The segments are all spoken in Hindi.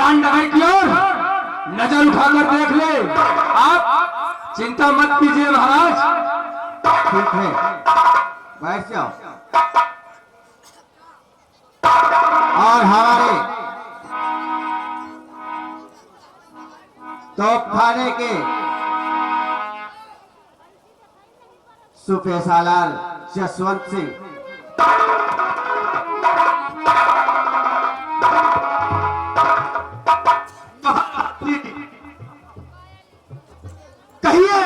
कल्याण नगर की ओर नजर उठाकर देख ले। आप चिंता मत कीजिए महाराज। ठीक है, बैठ जाओ। और हमारे तोपखाने के सुपेशालाल जसवंत सिंह कहिए,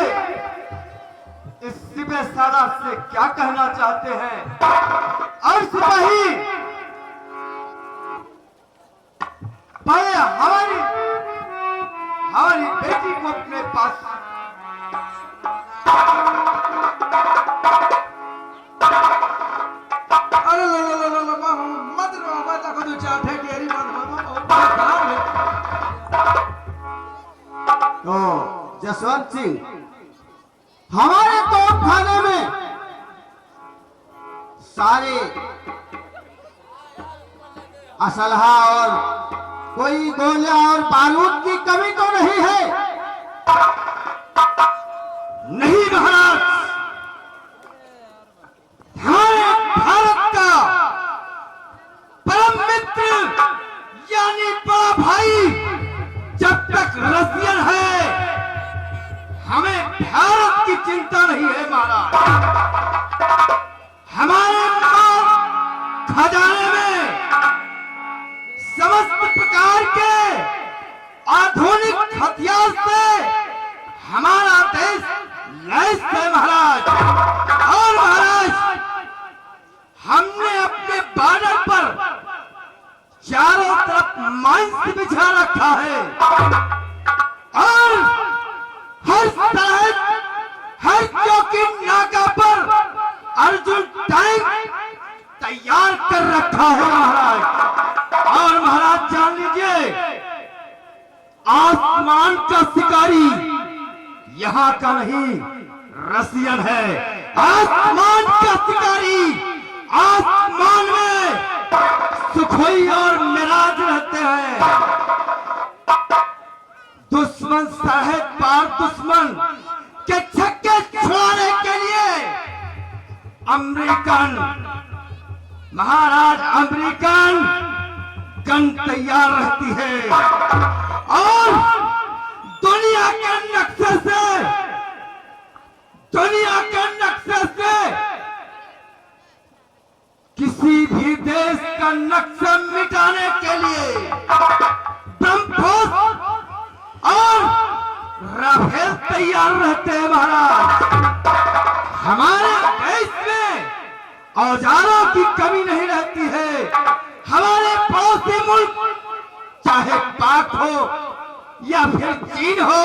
इस सिपहसालार से क्या कहना चाहते हैं? और सिपाही पहले हमारी बेटी को अपने पास मत रो, मत को दो चाटे डेरी तो जसवंत सिंह, हमारे तोपखाने में सारे असलहा और कोई गोला और बारूद की कमी तो नहीं है? नहीं महाराज, हमारे भारत का परम मित्र यानी बड़ा भाई जब तक रसियन है, हमें भारत की चिंता नहीं है महाराज। हमारे खजाने में समस्त प्रकार के आधुनिक हथियार से हमारा देश लैस है महाराज। और महाराज, हमने अपने बॉर्डर पर चारों तरफ माइंस बिछा रखा है और हर तरह हर चौकी नाका पर अर्जुन टैंक तैयार कर रखा है महाराज। और महाराज जान लीजिए, आसमान का शिकारी यहाँ का नहीं, रसियन है। आसमान का शिकारी आसमान में सुखोई और मिराज रहते हैं। दुश्मन साहेब पार दुश्मन के छक्के छुड़ाने के लिए अमेरिकन महाराज अमेरिकन गन तैयार रहती है। और दुनिया के नक्शे से किसी भी देश का नक्शा मिटाने के लिए ब्रह्मोस और राफेल तैयार रहते हैं महाराज। हमारे देश में औजारों की कमी नहीं रहती है। हमारे पड़ोसी मुल्क चाहे पाक हो या फिर चीन हो,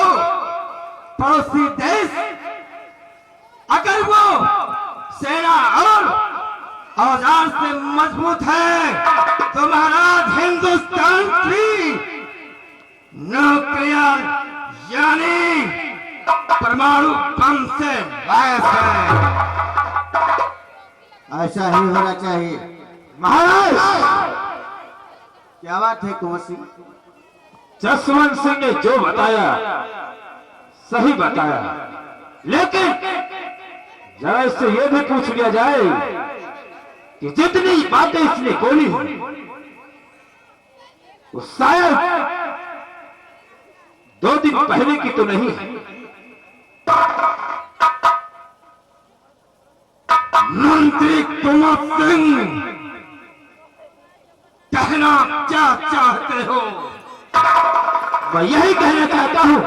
पड़ोसी देश अगर वो सेना और औजार से मजबूत है तो महाराज हिंदुस्तान की न्यूक्लियर यानी परमाणु बम से लैस है। ऐसा ही होना चाहिए महाराज, क्या बात है कुंवर सिंह? जसवंत सिंह ने जो बताया सही बताया, लेकिन जरा इससे यह भी पूछ लिया जाए कि जितनी बातें इसने बोली वो शायद 2 दिन पहले की तो नहीं है। मंत्री कुंवर सिंह, कहना क्या चाहते हो? मैं यही कहना चाहता हूं,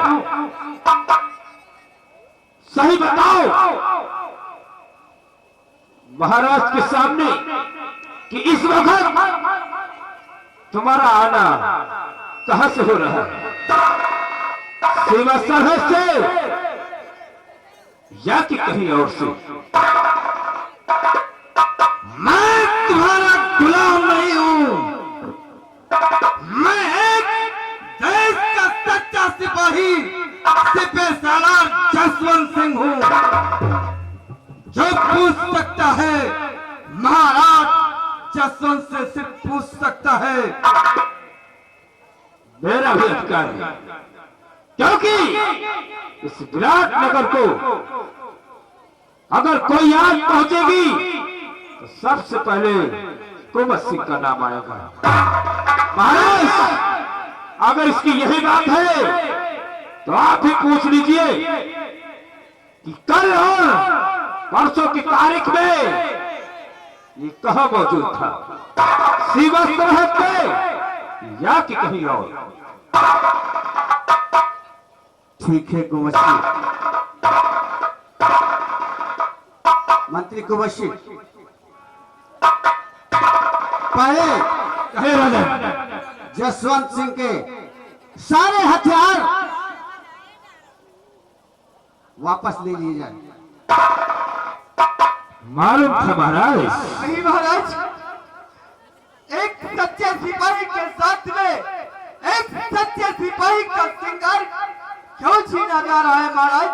सही बताओ महाराज के सामने कि इस वक्त तुम्हारा आना कहां से हो रहा है? सीमा सरहद से या कि कहीं और से? मैं तुम्हारा गुलाम नहीं हूं, मैं एक देश का सच्चा सिपाही सिपहसालार जसवंत सिंह हूं। जो पूछ सकता है महाराज जसवंत से सिर्फ पूछ सकता है। मेरा भी अधिकार है, क्योंकि इस विराट नगर को अगर कोई आग पहुंचेगी तो सबसे पहले कुंवर सिंह का नाम आएगा। महाराज, अगर इसकी यही बात है तो आप ही पूछ लीजिए कि कल और परसों की तारीख में ये कहां मौजूद था, सीमा सरहद पे या कि कहीं और। ठीक है कुंवशी, मंत्री कुंवशी, पहले कहे राजन, जसवंत सिंह के सारे हथियार वापस ले लिए जाए। मालूम था महाराज। नहीं महाराज, एक सच्चे सिपाही के साथ में एक सच्चे सिपाही का श्रृंगार क्यों छीना जा रहा है महाराज?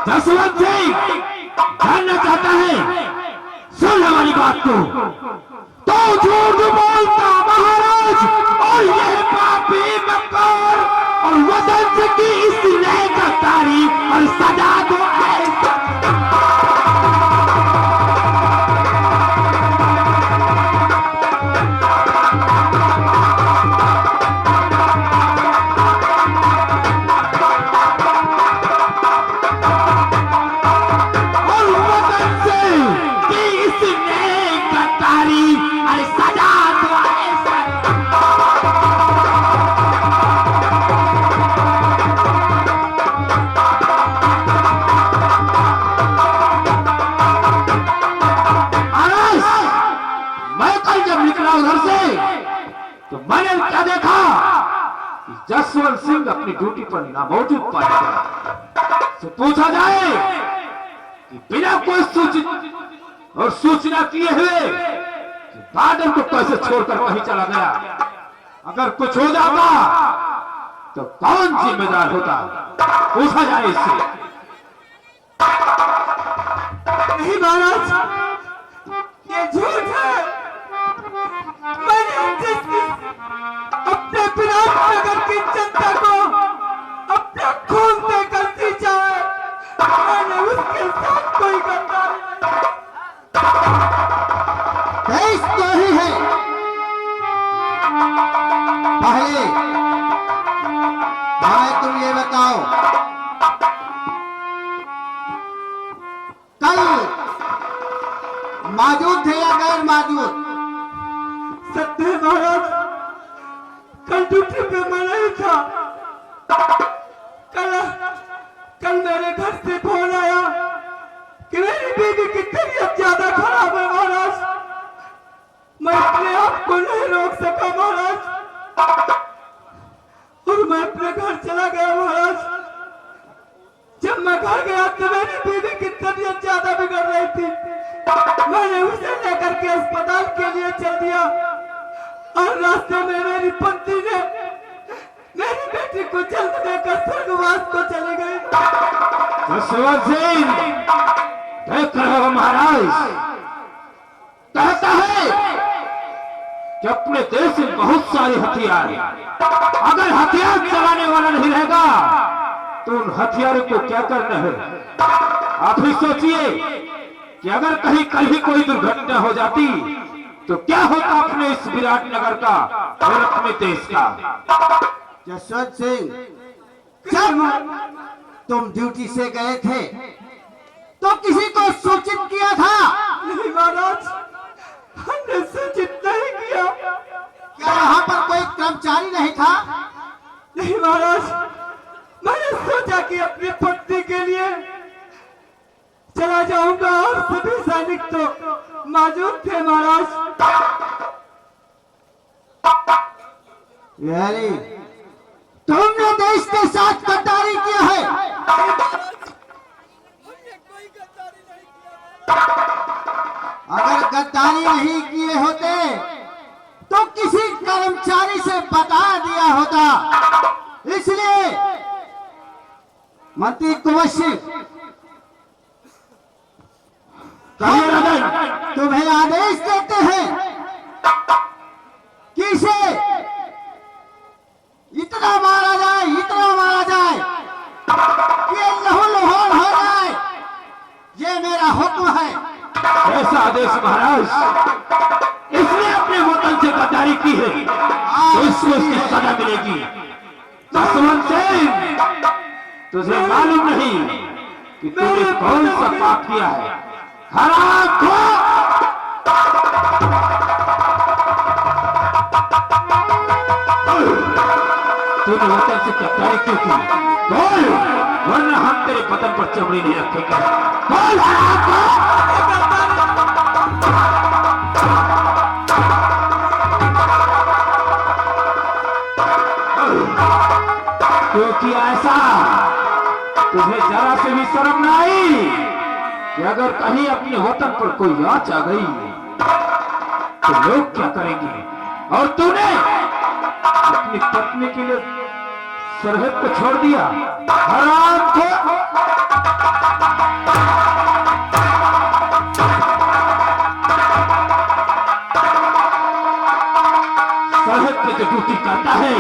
जसवंत सिंह जानना चाहता है, सुन हमारी बात को। तो झूठ बोलता महाराज, और यह पापी मक्कार और वतन की इस नए गद्दारी और सजा दो ऐसा। जसवंत सिंह अपनी ड्यूटी पर नामौजूद पाया गया। से पूछा जाए कि बिना कोई सूचित और सूचना किए हुए कि बादल को कैसे छोड़कर कहीं चला गया, अगर कुछ हो जाता तो कौन जिम्मेदार होता, पूछा जाए इससे। नहीं महाराज, ये झूठ है। मैंने अपने विराट नगर की जनता को अपना खून देकर जीता है। मैंने उसके साथ कोई गद्दारी देश तो ही है। पहले हमें तुम ये बताओ, कल मौजूद थे या गैर मौजूद? सत्य है महाराज, कल ड्यूटी पे मैं नहीं था। कल मेरे घर से फोन आया कि मेरी बीवी की तबीयत ज्यादा खराब है महाराज। मैं अपने आप को नहीं रोक सका महाराज, और मैं अपने घर चला गया महाराज। जब मैं घर गया तो मेरी बीवी की तबीयत ज्यादा बिगड़ रही थी। मैंने उसे लेकर के अस्पताल के लिए चल दिया, और रास्ते में मेरी पत्नी ने मेरी बेटी को जल्द देकर स्वर्गवास को चले गए। जसवंत सिंह देख रहे हो महाराज, कहता है कि अपने देश में बहुत सारे हथियार हैं, अगर हथियार चलाने वाला नहीं रहेगा तो उन हथियारों को क्या करना है। आप ही सोचिए कि अगर कहीं कल ही कोई दुर्घटना हो जाती तो क्या होता अपने इस विराट नगर का और अपने देश का। जसवंत सिंह, जब तुम ड्यूटी से गए थे तो किसी को सूचित किया था? नहीं महाराज, हमने सूचित नहीं किया। क्या यहाँ पर कोई कर्मचारी नहीं था? नहीं महाराज, मैंने सोचा कि अपनी पत्नी के लिए चला जाऊंगा, और सभी सैनिक तो मौजूद थे महाराज। यानी तुमने देश के साथ गद्दारी किया है। अगर गद्दारी नहीं किए होते तो किसी कर्मचारी से बता दिया होता। इसलिए मंत्री कुंवर सिंह, तुम्हें आदेश देते हैं कि इसे इतना मारा जाए, इतना मारा जाए कि ये लहू लुहान हो जाए। ये मेरा हुक्म है। ऐसा आदेश महाराज, इसने अपने वतन से गद्दारी की है तो इसको इसकी सजा मिलेगी। जसवंत सिंह, तुझे मालूम नहीं कि तूने कौन सा पाप किया है? हरामखोर! तूने वतन से गद्दारी क्यों की? बोल, वरना हम तेरे बदन पर चमड़ी नहीं रखेंगे। बोल हरामखोर! क्योंकि ऐसा तुझे जरा से भी शर्म न आई कि अगर कहीं अपने वतन पर कोई आंच आ गई तो लोग क्या करेंगे? और तूने अपनी पत्नी के लिए सरहद को छोड़ दिया। हरामखोर! सरहद पे जो ड्यूटी करता है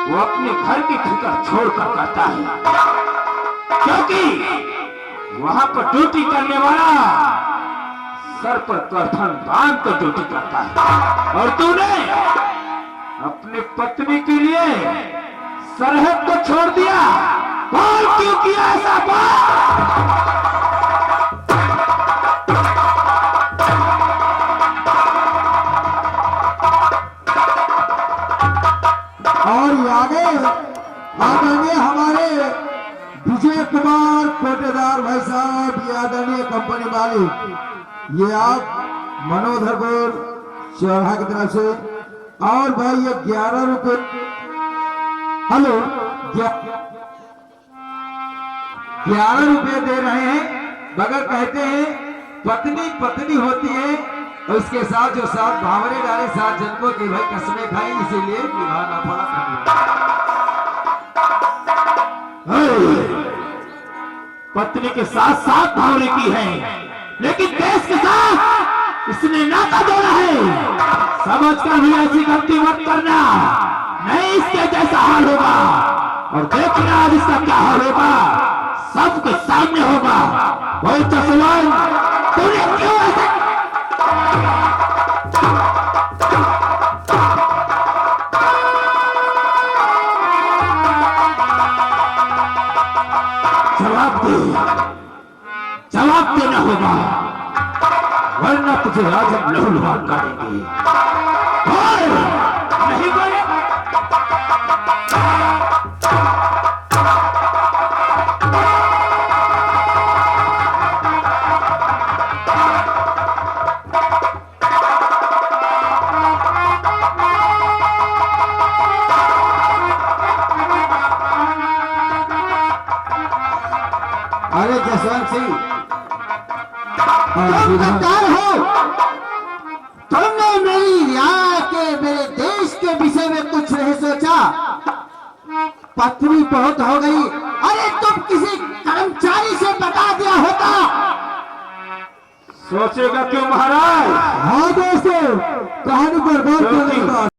वो अपने घर की फिक्र छोड़कर करता है, क्योंकि वहां पर ड्यूटी करने वाला सर पर कफन बांध कर ड्यूटी करता है। और तूने अपनी पत्नी के लिए सरहद को छोड़ दिया। बोल क्यों किया ऐसा? और आगे आदरणीय हमारे विजय कुमार कोटेदार भाई साहब, ये आदरणीय कंपनी मालिक, ये आप मनोधरपुर चौराहा की तरफ से, और भाई ये 11 रुपए, हेलो 11 रुपए दे रहे हैं। बगैर कहते हैं पत्नी पत्नी होती है और उसके साथ जो साथ भावरे डाले 7 जन्मों की भाई कसमें खाई, इसीलिए निभाना पड़ा। पत्नी के साथ साथ भावने की है, लेकिन देश के साथ इसने नाता जोड़ा है। समझकर भी ऐसी गलती मत करना, नहीं इसके जैसा हाल होगा। और देखना आज इसका क्या हाल होगा, सबके सामने होगा। बहुत जसवंत, तूने क्यों ऐसा? जवाब देना होगा, वरना तुझे आज हम लहूलुहान कर देंगे। नहीं बोले? अरे जसवंत सिंह, तुम गद्दार हो। तुमने मेरी रियासत के, मेरे देश के विषय में कुछ नहीं सोचा। पत्नी बहुत हो गई, अरे तुम किसी कर्मचारी से बता दिया होता। सोचेगा क्यों महाराज? हाँ दोस्तों, कहानी बर्बाद करने का